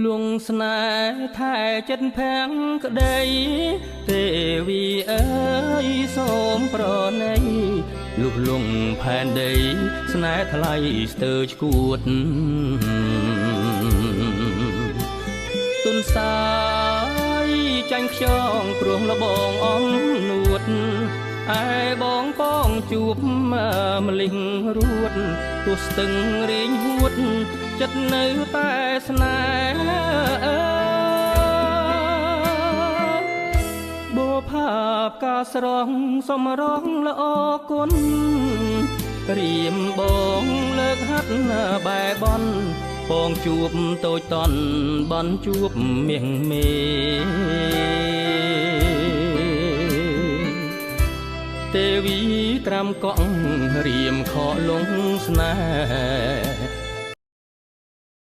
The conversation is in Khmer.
លងស្នេហ៍ថែចិត្តភាំងក្តីទេវីអើយសូមប្រណីលុះលងផែនដីស្នេហ៍ថ្លៃស្ទើរឈួតទុនសាយចាញ់ខ្យងព្រោះលបងអំនួតឯបងបងជួបម្លិះរួតទោះស្ទឹងរៀងហួតចិត្តនៅតែស្នេហ៍បូផាបកាស្រងសំរងល្អគុណរៀមបងលើកហាត់បែបនពងជួបតូចតន់បន់ជួបមាសមេទេវីត្រាំកក់រៀមខកលងស្នេហ៍